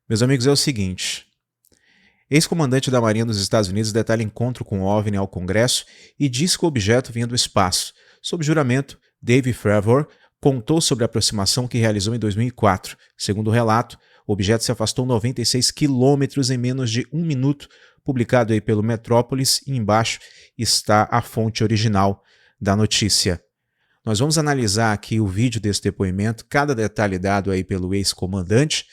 Meus amigos, é o seguinte. Ex-comandante da Marinha dos Estados Unidos detalha encontro com o OVNI ao Congresso e diz que o objeto vinha do espaço. Sob juramento, Dave Fravor contou sobre a aproximação que realizou em 2004. Segundo o relato, o objeto se afastou 96 quilômetros em menos de um minuto, publicado aí pelo Metrópolis, e embaixo está a fonte original da notícia. Nós vamos analisar aqui o vídeo desse depoimento, cada detalhe dado aí pelo ex-comandante,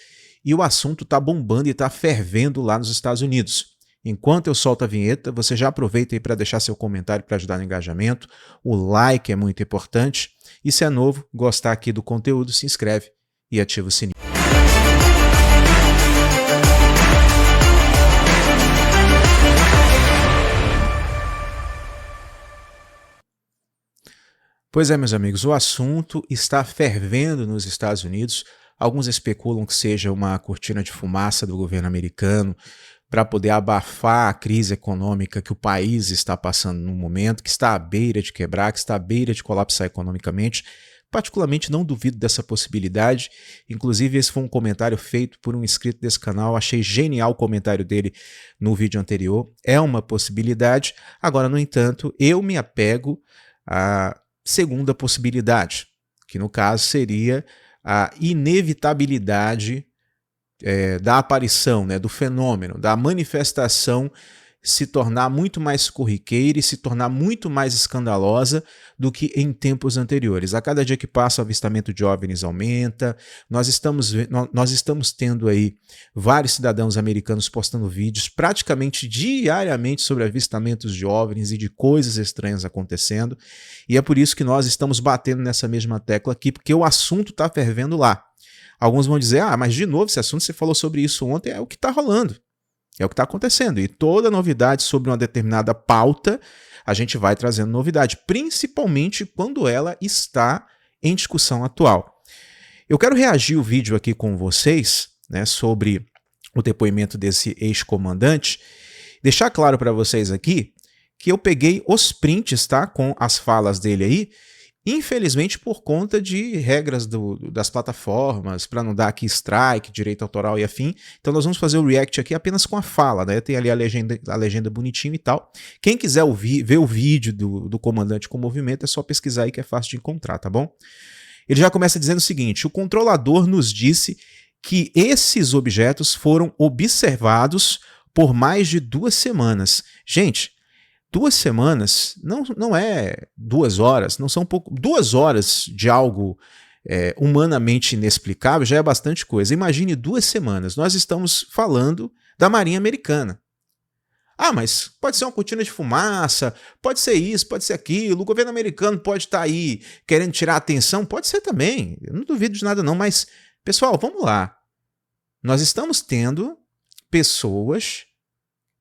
e o assunto está bombando e está fervendo lá nos Estados Unidos. Enquanto eu solto a vinheta, você já aproveita aí para deixar seu comentário para ajudar no engajamento. O like é muito importante. E se é novo, gostar aqui do conteúdo, se inscreve e ativa o sininho. Pois é, meus amigos, o assunto está fervendo nos Estados Unidos. Alguns especulam que seja uma cortina de fumaça do governo americano para poder abafar a crise econômica que o país está passando no momento, que está à beira de quebrar, que está à beira de colapsar economicamente. Particularmente não duvido dessa possibilidade. Inclusive, esse foi um comentário feito por um inscrito desse canal. Achei genial o comentário dele no vídeo anterior. É uma possibilidade. Agora, no entanto, eu me apego à segunda possibilidade, que no caso seria a inevitabilidade da aparição, do fenômeno, da manifestação se tornar muito mais corriqueira e se tornar muito mais escandalosa do que em tempos anteriores. A cada dia que passa, o avistamento de OVNIs aumenta. Nós estamos tendo aí vários cidadãos americanos postando vídeos praticamente diariamente sobre avistamentos de OVNIs e de coisas estranhas acontecendo. E é por isso que nós estamos batendo nessa mesma tecla aqui, porque o assunto está fervendo lá. Alguns vão dizer, mas de novo esse assunto, você falou sobre isso ontem, é o que está rolando. É o que está acontecendo. E toda novidade sobre uma determinada pauta, a gente vai trazendo novidade, principalmente quando ela está em discussão atual. Eu quero reagir o vídeo aqui com vocês, sobre o depoimento desse ex-comandante, deixar claro para vocês aqui que eu peguei os prints, com as falas dele aí, infelizmente por conta de regras das plataformas, para não dar aqui strike, direito autoral e afim. Então nós vamos fazer o react aqui apenas com a fala, tem ali a legenda bonitinha e tal. Quem quiser ver o vídeo do comandante com movimento, é só pesquisar aí que é fácil de encontrar, tá bom? Ele já começa dizendo o seguinte: o controlador nos disse que esses objetos foram observados por mais de 2 semanas. Gente, 2 semanas não é 2 horas, não são 2 horas de algo humanamente inexplicável já é bastante coisa. Imagine 2 semanas. Nós estamos falando da Marinha Americana. Mas pode ser uma cortina de fumaça, pode ser isso, pode ser aquilo, o governo americano pode estar aí querendo tirar a atenção, pode ser também, eu não duvido de nada não, mas, pessoal, vamos lá. Nós estamos tendo pessoas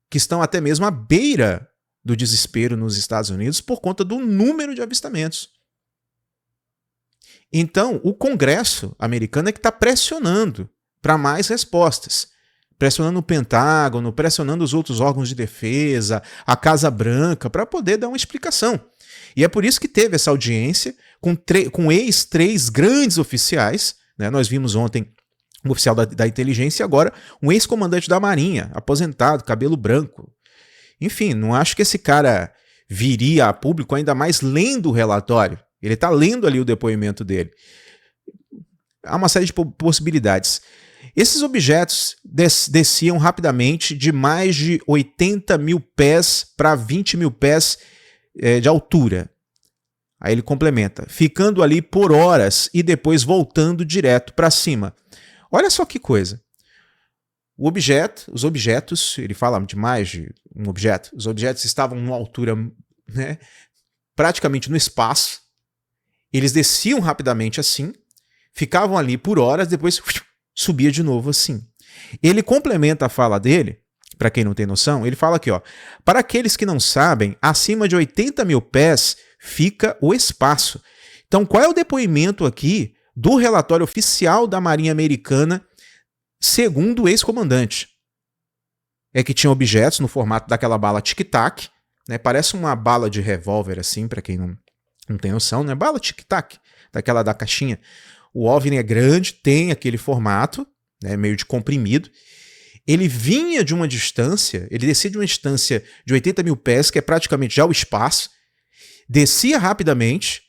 que estão até mesmo à beira do desespero nos Estados Unidos por conta do número de avistamentos. Então, o Congresso americano é que está pressionando para mais respostas. Pressionando o Pentágono, pressionando os outros órgãos de defesa, a Casa Branca, para poder dar uma explicação. E é por isso que teve essa audiência com 3 grandes oficiais. Nós vimos ontem um oficial da inteligência e agora um ex-comandante da Marinha, aposentado, cabelo branco. Enfim, não acho que esse cara viria a público, ainda mais lendo o relatório. Ele está lendo ali o depoimento dele. Há uma série de possibilidades. Esses objetos desciam rapidamente de mais de 80 mil pés para 20 mil pés de altura. Aí ele complementa, ficando ali por horas e depois voltando direto para cima. Olha só que coisa. Os objetos, ele fala de mais de um objeto, os objetos estavam numa altura praticamente no espaço, eles desciam rapidamente assim, ficavam ali por horas, depois subia de novo assim. Ele complementa a fala dele, para quem não tem noção, ele fala aqui, para aqueles que não sabem, acima de 80 mil pés fica o espaço. Então qual é o depoimento aqui do relatório oficial da Marinha Americana, segundo o ex-comandante? É que tinha objetos no formato daquela bala tic-tac, parece uma bala de revólver assim, para quem não tem noção, bala tic-tac, daquela da caixinha. O OVNI é grande, tem aquele formato, né, meio de comprimido. Ele vinha de uma distância, ele descia de uma distância de 80 mil pés, que é praticamente já o espaço, descia rapidamente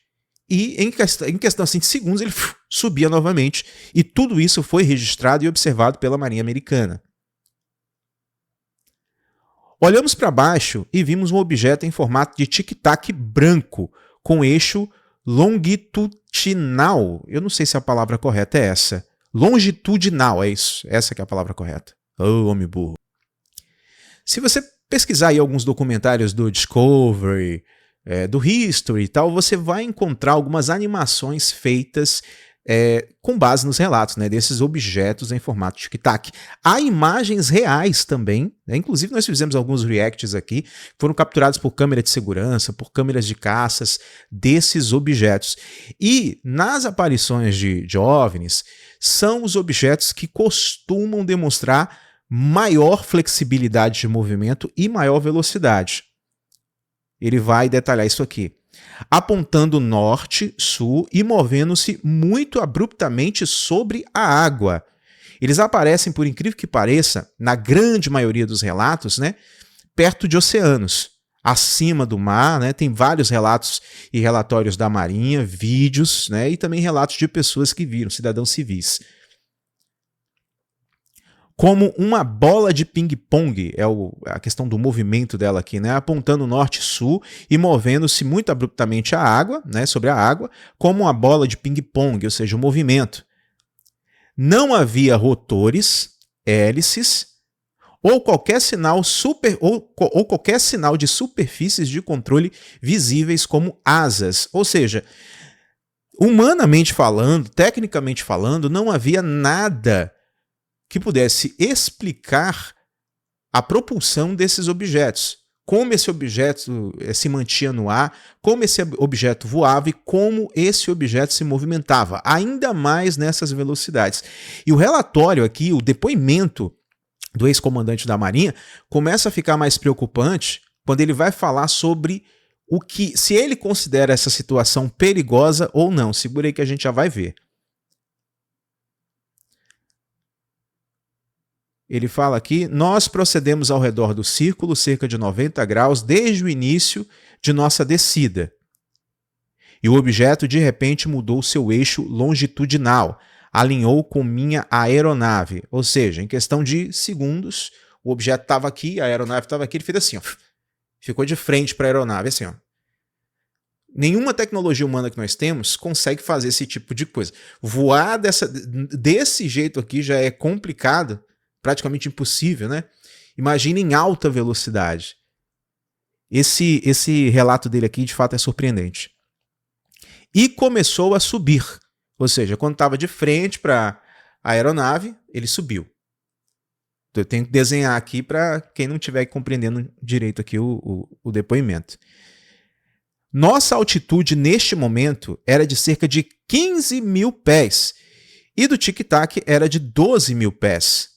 e em questão assim, de segundos ele subia novamente. E tudo isso foi registrado e observado pela Marinha Americana. Olhamos para baixo e vimos um objeto em formato de tic-tac branco, com eixo longitudinal. Eu não sei se a palavra correta é essa. Longitudinal, é isso. Essa que é a palavra correta. Ô, homem burro. Se você pesquisar aí alguns documentários do Discovery, do History e tal, você vai encontrar algumas animações feitas com base nos relatos, né, desses objetos em formato tic-tac. Há imagens reais também, né, inclusive nós fizemos alguns reacts aqui, foram capturados por câmera de segurança, por câmeras de caças desses objetos. E nas aparições de OVNIs, são os objetos que costumam demonstrar maior flexibilidade de movimento e maior velocidade. Ele vai detalhar isso aqui. Apontando norte, sul e movendo-se muito abruptamente sobre a água. Eles aparecem, por incrível que pareça, na grande maioria dos relatos, né, perto de oceanos, acima do mar, né, tem vários relatos e relatórios da Marinha, vídeos, né, e também relatos de pessoas que viram, cidadãos civis. Como uma bola de ping-pong, a questão do movimento dela aqui, né? Apontando norte-sul e movendo-se muito abruptamente a água, né? Sobre a água, como uma bola de ping-pong, ou seja, o movimento. Não havia rotores, hélices ou qualquer sinal ou qualquer sinal de superfícies de controle visíveis como asas, ou seja, humanamente falando, tecnicamente falando, não havia nada que pudesse explicar a propulsão desses objetos, como esse objeto se mantinha no ar, como esse objeto voava e como esse objeto se movimentava, ainda mais nessas velocidades. E o relatório aqui, o depoimento do ex-comandante da Marinha, começa a ficar mais preocupante quando ele vai falar sobre se ele considera essa situação perigosa ou não. Segura aí que a gente já vai ver. Ele fala aqui, nós procedemos ao redor do círculo, cerca de 90 graus, desde o início de nossa descida. E o objeto, de repente, mudou seu eixo longitudinal, alinhou com minha aeronave. Ou seja, em questão de segundos, o objeto estava aqui, a aeronave estava aqui, ele fez assim, ó, ficou de frente para a aeronave, assim, ó. Nenhuma tecnologia humana que nós temos consegue fazer esse tipo de coisa. Voar desse jeito aqui já é complicado, praticamente impossível, né? Imagina em alta velocidade. Esse relato dele aqui, de fato, é surpreendente. E começou a subir. Ou seja, quando estava de frente para a aeronave, ele subiu. Então, eu tenho que desenhar aqui para quem não estiver compreendendo direito aqui o depoimento. Nossa altitude neste momento era de cerca de 15 mil pés e do tic-tac era de 12 mil pés.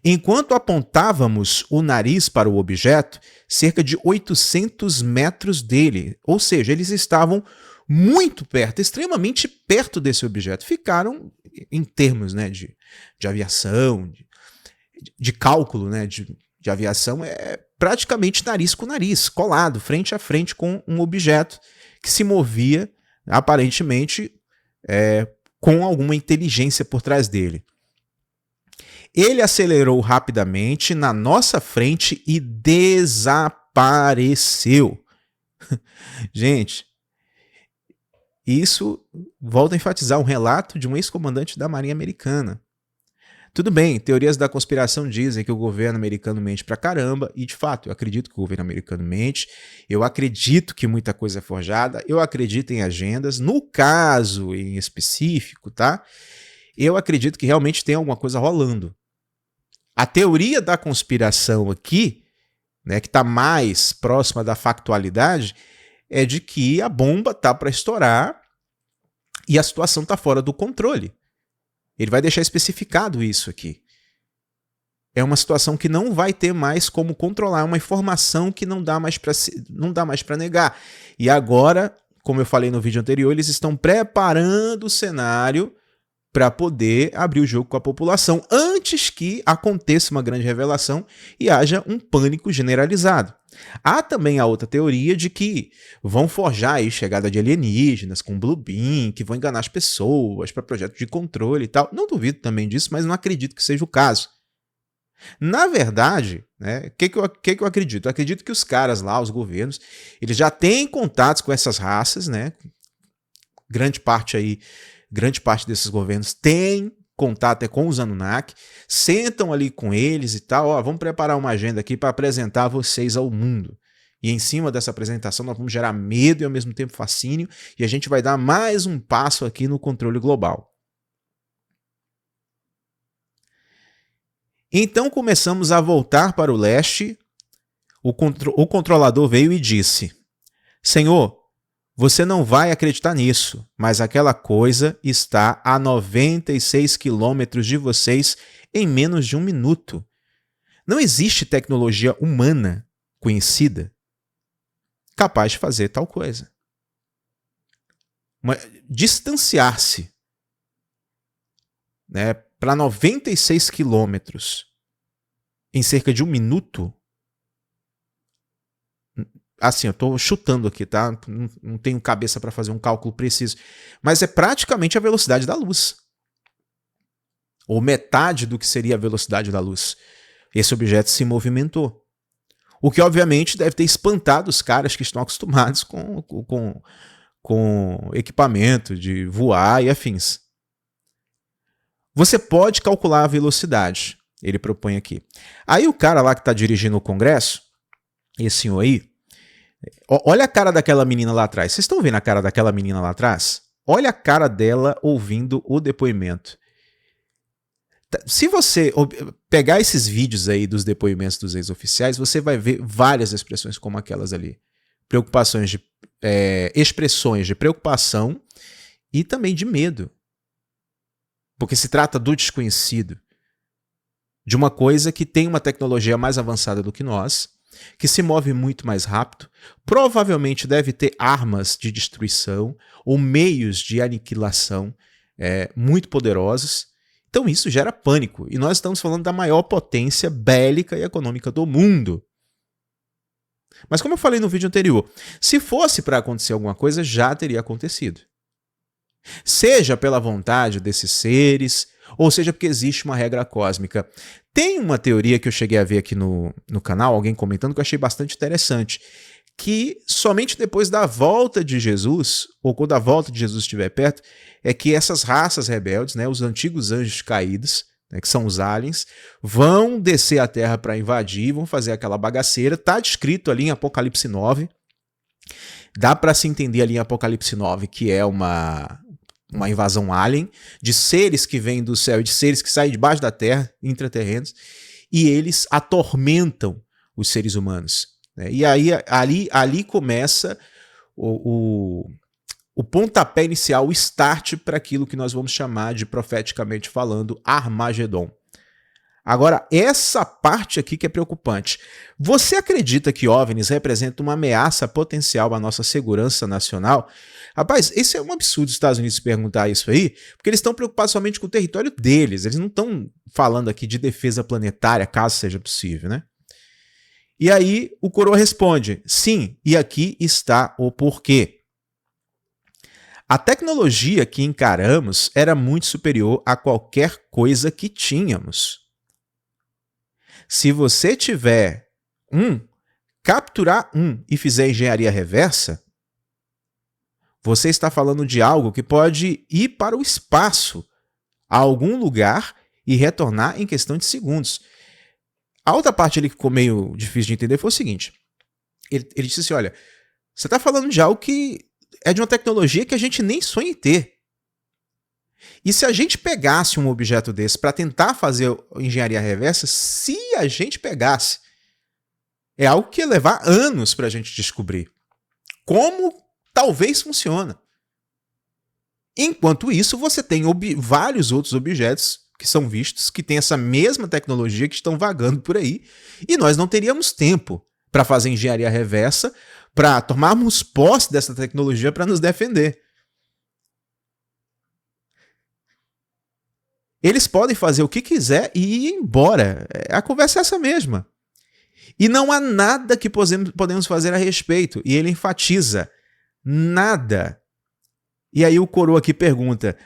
Enquanto apontávamos o nariz para o objeto, cerca de 800 metros dele, ou seja, eles estavam muito perto, extremamente perto desse objeto. Ficaram, em termos, né, de aviação, de cálculo, né, de aviação, praticamente nariz com nariz, colado, frente a frente com um objeto que se movia, aparentemente, com alguma inteligência por trás dele. Ele acelerou rapidamente na nossa frente e desapareceu. Gente, isso volta a enfatizar um relato de um ex-comandante da Marinha Americana. Tudo bem, teorias da conspiração dizem que o governo americano mente pra caramba, e de fato, eu acredito que o governo americano mente, eu acredito que muita coisa é forjada, eu acredito em agendas, no caso em específico, tá? Eu acredito que realmente tem alguma coisa rolando. A teoria da conspiração aqui, né, que está mais próxima da factualidade, é de que a bomba está para estourar e a situação está fora do controle. Ele vai deixar especificado isso aqui. É uma situação que não vai ter mais como controlar, é uma informação que não dá mais para negar. E agora, como eu falei no vídeo anterior, eles estão preparando o cenário para poder abrir o jogo com a população antes que aconteça uma grande revelação e haja um pânico generalizado. Há também a outra teoria de que vão forjar aí chegada de alienígenas com Blue Beam, que vão enganar as pessoas para projetos de controle e tal. Não duvido também disso, mas não acredito que seja o caso. Na verdade, né, o que eu acredito? Eu acredito que os caras lá, os governos, eles já têm contatos com essas raças, né? Grande parte desses governos tem contato com os Anunnaki, sentam ali com eles e tal, ó, vamos preparar uma agenda aqui para apresentar vocês ao mundo. E em cima dessa apresentação nós vamos gerar medo e ao mesmo tempo fascínio, e a gente vai dar mais um passo aqui no controle global. Então começamos a voltar para o leste. O controlador veio e disse: Senhor, você não vai acreditar nisso, mas aquela coisa está a 96 quilômetros de vocês em menos de 1 minuto. Não existe tecnologia humana conhecida capaz de fazer tal coisa. Distanciar-se, né, para 96 quilômetros em cerca de 1 minuto. Assim, eu estou chutando aqui, tá? Não tenho cabeça para fazer um cálculo preciso. Mas é praticamente a velocidade da luz. Ou metade do que seria a velocidade da luz. Esse objeto se movimentou. O que, obviamente, deve ter espantado os caras que estão acostumados com equipamento de voar e afins. Você pode calcular a velocidade, ele propõe aqui. Aí o cara lá que está dirigindo o Congresso, esse senhor aí, olha a cara daquela menina lá atrás. Vocês estão vendo a cara daquela menina lá atrás? Olha a cara dela ouvindo o depoimento. Se você pegar esses vídeos aí dos depoimentos dos ex-oficiais, você vai ver várias expressões como aquelas ali. Expressões de preocupação e também de medo. Porque se trata do desconhecido. De uma coisa que tem uma tecnologia mais avançada do que nós, que se move muito mais rápido, provavelmente deve ter armas de destruição ou meios de aniquilação muito poderosos. Então isso gera pânico. E nós estamos falando da maior potência bélica e econômica do mundo. Mas como eu falei no vídeo anterior, se fosse para acontecer alguma coisa, já teria acontecido. Seja pela vontade desses seres, ou seja porque existe uma regra cósmica. Tem uma teoria que eu cheguei a ver aqui no canal, alguém comentando, que eu achei bastante interessante, que somente depois da volta de Jesus, ou quando a volta de Jesus estiver perto, é que essas raças rebeldes, né, os antigos anjos caídos, né, que são os aliens, vão descer a Terra para invadir, vão fazer aquela bagaceira. Está descrito ali em Apocalipse 9. Dá para se entender ali em Apocalipse 9 que é uma invasão alien, de seres que vêm do céu e de seres que saem debaixo da terra, intraterrenos, e eles atormentam os seres humanos. Né? E aí ali começa o pontapé inicial, o start para aquilo que nós vamos chamar de, profeticamente falando, Armagedon. Agora, essa parte aqui que é preocupante. Você acredita que OVNIs representam uma ameaça potencial à nossa segurança nacional? Rapaz, esse é um absurdo os Estados Unidos perguntar isso aí, porque eles estão preocupados somente com o território deles. Eles não estão falando aqui de defesa planetária, caso seja possível, né? E aí o Coroa responde, sim, e aqui está o porquê. A tecnologia que encaramos era muito superior a qualquer coisa que tínhamos. Se você tiver capturar e fizer engenharia reversa, você está falando de algo que pode ir para o espaço, a algum lugar, e retornar em questão de segundos. A outra parte ali que ficou meio difícil de entender foi o seguinte. Ele disse assim, olha, você está falando de algo que é de uma tecnologia que a gente nem sonha em ter. E se a gente pegasse um objeto desse para tentar fazer engenharia reversa, se a gente pegasse, é algo que ia levar anos para a gente descobrir como talvez funciona. Enquanto isso, você tem vários outros objetos que são vistos, que têm essa mesma tecnologia, que estão vagando por aí, e nós não teríamos tempo para fazer engenharia reversa, para tomarmos posse dessa tecnologia para nos defender. Eles podem fazer o que quiser e ir embora. A conversa é essa mesma. E não há nada que podemos fazer a respeito. E ele enfatiza: nada. E aí o coroa aqui pergunta: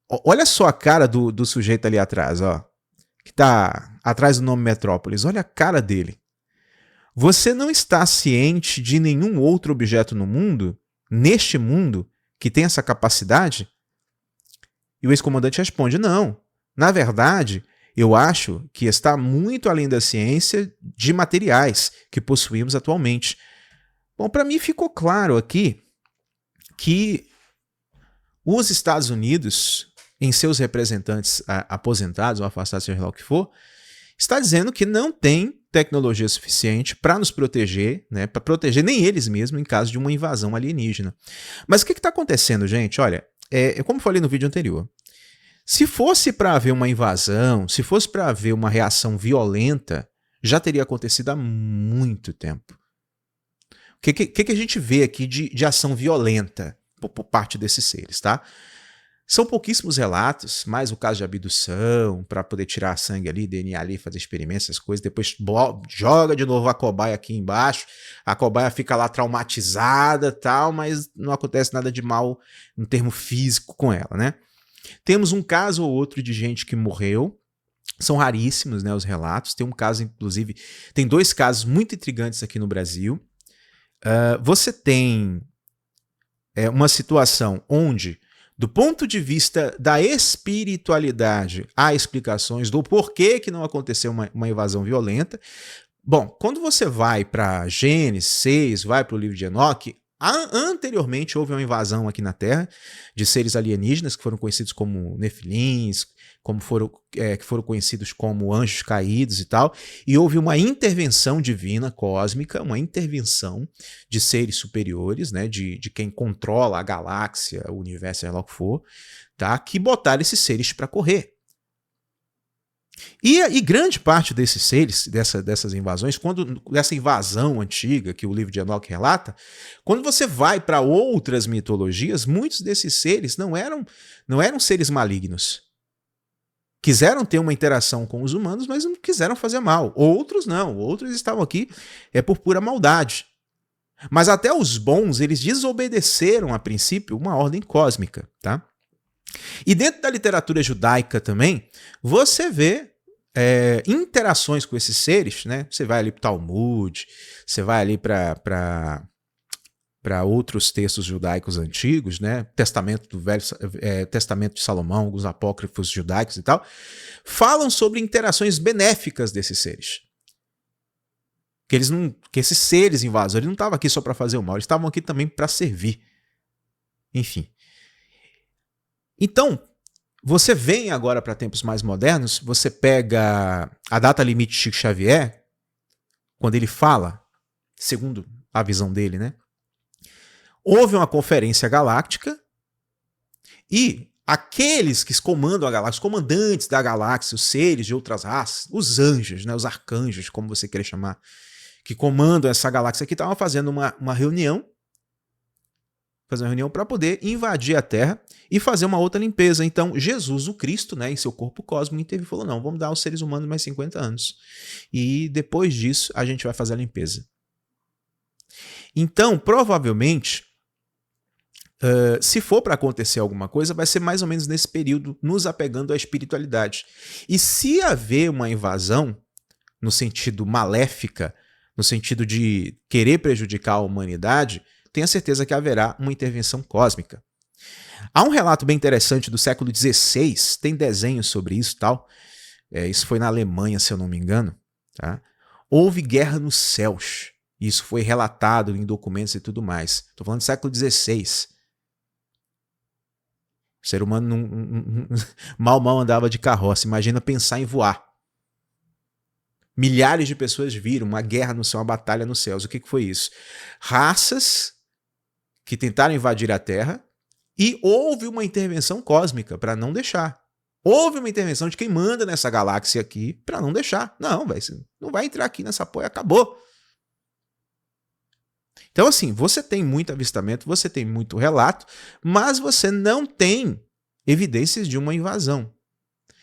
olha só a cara do sujeito ali atrás, ó, que está atrás do nome Metrópolis. Olha a cara dele. Você não está ciente de nenhum outro objeto no mundo, neste mundo, que tem essa capacidade? E o ex-comandante responde: não. Na verdade, eu acho que está muito além da ciência de materiais que possuímos atualmente. Bom, para mim ficou claro aqui que os Estados Unidos, em seus representantes aposentados ou afastados, seja lá o que for, está dizendo que não tem tecnologia suficiente para nos proteger, né, para proteger nem eles mesmos em caso de uma invasão alienígena. Mas o que está acontecendo, gente? Olha, como falei no vídeo anterior, se fosse para haver uma invasão, se fosse para haver uma reação violenta, já teria acontecido há muito tempo. O que a gente vê aqui de ação violenta por parte desses seres, tá? São pouquíssimos relatos, mais o caso de abdução, para poder tirar sangue ali, DNA ali, fazer experimentos, essas coisas, depois joga de novo a cobaia aqui embaixo, a cobaia fica lá traumatizada e tal, mas não acontece nada de mal no termo físico com ela, né? Temos um caso ou outro de gente que morreu, são raríssimos, né, os relatos, tem um caso, inclusive, tem 2 casos muito intrigantes aqui no Brasil. Você tem uma situação onde, do ponto de vista da espiritualidade, há explicações do porquê que não aconteceu uma invasão violenta. Bom, quando você vai para Gênesis 6, vai para o livro de Enoque, anteriormente houve uma invasão aqui na Terra de seres alienígenas que foram conhecidos como nefilins, que foram conhecidos como anjos caídos e tal, e houve uma intervenção divina cósmica, uma intervenção de seres superiores, né, de quem controla a galáxia, o universo, seja lá o que for, tá, que botaram esses seres para correr. E grande parte desses seres, dessas invasões, dessa invasão antiga que o livro de Enoque relata, quando você vai para outras mitologias, muitos desses seres não eram seres malignos. Quiseram ter uma interação com os humanos, mas não quiseram fazer mal. Outros não, outros estavam aqui por pura maldade. Mas até os bons, eles desobedeceram, a princípio, uma ordem cósmica, tá? E dentro da literatura judaica também, você vê interações com esses seres, né? Você vai ali para o Talmud, você vai ali para outros textos judaicos antigos, né? Testamento de Salomão, alguns apócrifos judaicos e tal, falam sobre interações benéficas desses seres. Que esses seres invasores não estavam aqui só para fazer o mal, eles estavam aqui também para servir. Enfim. Então, você vem agora para tempos mais modernos, você pega a data limite de Chico Xavier, quando ele fala, segundo a visão dele, né? Houve uma conferência galáctica e aqueles que comandam a galáxia, os comandantes da galáxia, os seres de outras raças, os anjos, né, os arcanjos, como você querer chamar, que comandam essa galáxia aqui, estavam fazendo uma reunião, para poder invadir a Terra e fazer uma outra limpeza. Então, Jesus, o Cristo, né, em seu corpo cósmico, interviu e falou: não, vamos dar aos seres humanos mais 50 anos. E depois disso, a gente vai fazer a limpeza. Então, provavelmente, se for para acontecer alguma coisa, vai ser mais ou menos nesse período, nos apegando à espiritualidade. E se haver uma invasão, no sentido maléfica, no sentido de querer prejudicar a humanidade, tenha certeza que haverá uma intervenção cósmica. Há um relato bem interessante do século XVI, tem desenhos sobre isso e tal. Isso foi na Alemanha, se eu não me engano. Tá? Houve guerra nos céus. Isso foi relatado em documentos e tudo mais. Estou falando do século XVI. O ser humano mal andava de carroça. Imagina pensar em voar. Milhares de pessoas viram uma guerra no céu, uma batalha nos céus. O que foi isso? Raças que tentaram invadir a Terra e houve uma intervenção cósmica para não deixar. Houve uma intervenção de quem manda nessa galáxia aqui para não deixar. Não, não vai entrar aqui nessa porra, acabou. Então, assim, você tem muito avistamento, você tem muito relato, mas você não tem evidências de uma invasão.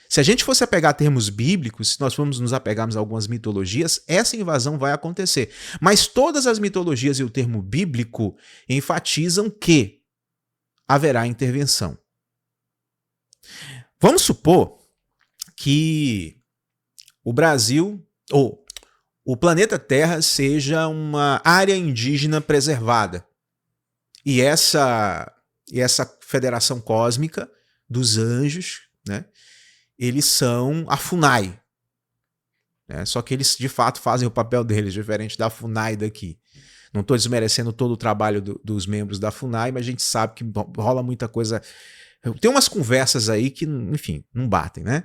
Se a gente fosse apegar a termos bíblicos, se nós formos nos apegarmos a algumas mitologias, essa invasão vai acontecer. Mas todas as mitologias e o termo bíblico enfatizam que haverá intervenção. Vamos supor que o Brasil, ou o planeta Terra, seja uma área indígena preservada. E essa federação cósmica dos anjos, né, eles são a FUNAI. Né, só que eles, de fato, fazem o papel deles, diferente da FUNAI daqui. Não estou desmerecendo todo o trabalho dos membros da FUNAI, mas a gente sabe que rola muita coisa. Tem umas conversas aí que, enfim, não batem, né?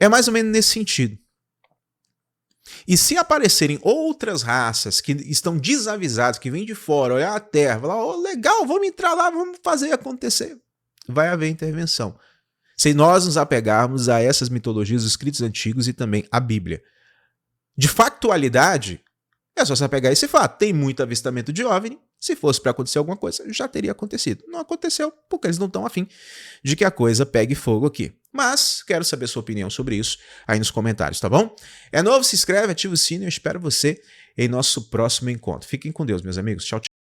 É mais ou menos nesse sentido. E se aparecerem outras raças que estão desavisadas, que vêm de fora, olhar a Terra, falar, oh, legal, vamos entrar lá, vamos fazer acontecer, vai haver intervenção. Se nós nos apegarmos a essas mitologias, os escritos antigos e também a Bíblia. De factualidade, é só se apegar a esse fato. Tem muito avistamento de OVNI. Se fosse para acontecer alguma coisa, já teria acontecido. Não aconteceu porque eles não estão afim de que a coisa pegue fogo aqui. Mas quero saber sua opinião sobre isso aí nos comentários, tá bom? É novo, se inscreve, ativa o sino e eu espero você em nosso próximo encontro. Fiquem com Deus, meus amigos. Tchau, tchau.